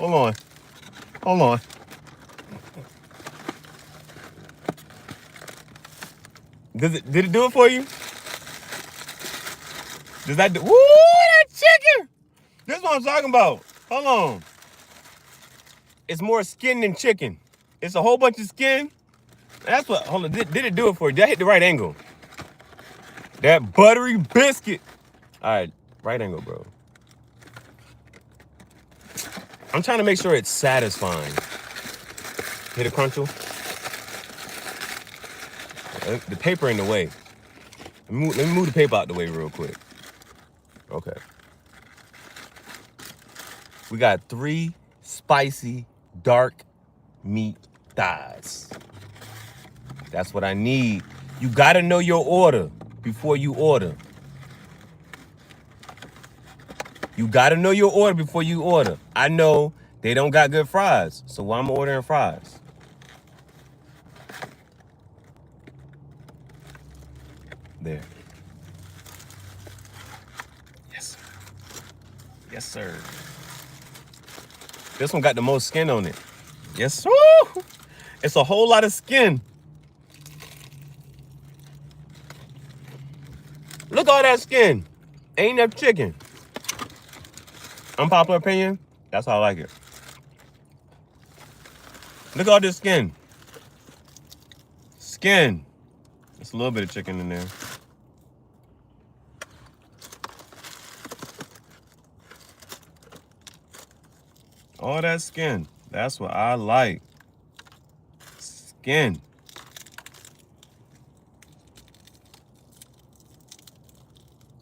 Hold on. Hold on. Did it do it for you? Does that do? Woo, that chicken! This is what I'm talking about. Hold on. It's more skin than chicken. It's a whole bunch of skin. That's what. Hold on. Did it do it for you? Did I hit the right angle? That buttery biscuit. All right, right angle, bro. I'm trying to make sure it's satisfying. Hit a crunchel. The paper in the way. Let me move the paper out the way real quick. Okay. We got 3 spicy, dark meat thighs. That's what I need. You gotta know your order before you order. You gotta know your order before you order. I know they don't got good fries, so why I'm ordering fries? There. Yes, sir. Yes, sir. This one got the most skin on it. Yes, sir. It's a whole lot of skin. Look at all that skin. Ain't enough chicken. Unpopular opinion, that's how I like it. Look at all this skin. Skin. There's a little bit of chicken in there. All that skin. That's what I like. Skin.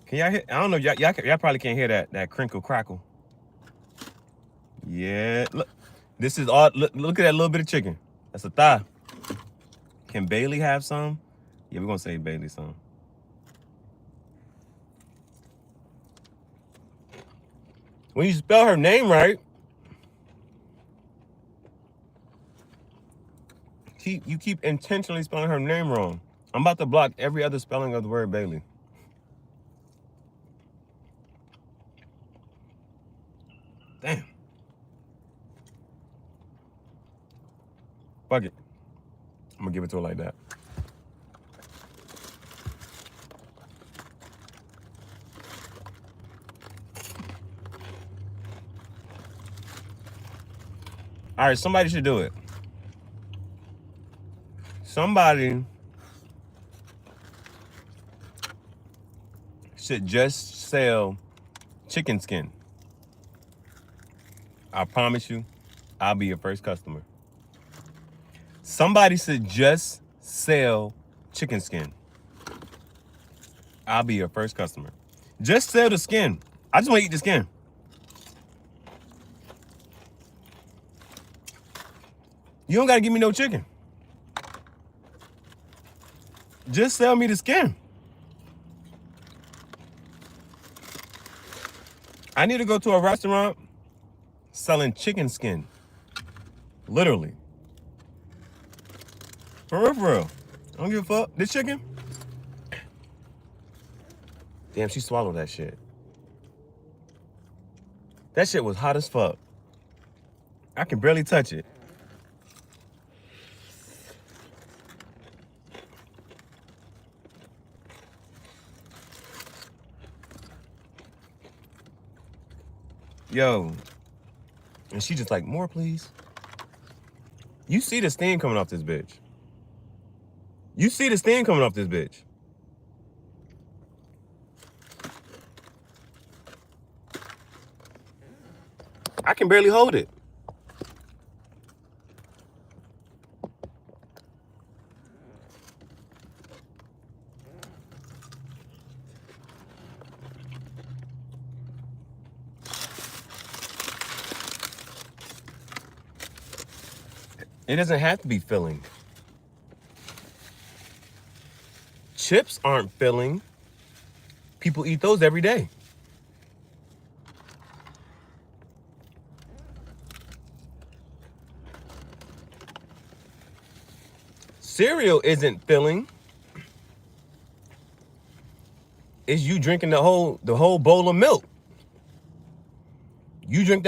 Can y'all hear? I don't know. Y'all probably can't hear that crinkle crackle. Yeah. Look. This is all. Look at that little bit of chicken. That's a thigh. Can Bailey have some? Yeah, we're gonna save Bailey some. When you spell her name right, you keep intentionally spelling her name wrong. I'm about to block every other spelling of the word Bailey. Damn. Fuck it. I'm gonna give it to her like that. All right, somebody should do it. Somebody should just sell chicken skin. I promise you, I'll be your first customer. Somebody should just sell chicken skin. I'll be your first customer. Just sell the skin. I just want to eat the skin. You don't got to give me no chicken. Just sell me the skin. I need to go to a restaurant selling chicken skin. Literally. For real, for real. I don't give a fuck. This chicken? Damn, she swallowed that shit. That shit was hot as fuck. I can barely touch it. Yo. And she just like, more please. You see the steam coming off this bitch. You see the steam coming off this bitch. I can barely hold it. It doesn't have to be filling. Chips aren't filling. People eat those every day. Cereal isn't filling. It's you drinking the whole bowl of milk. You drink that.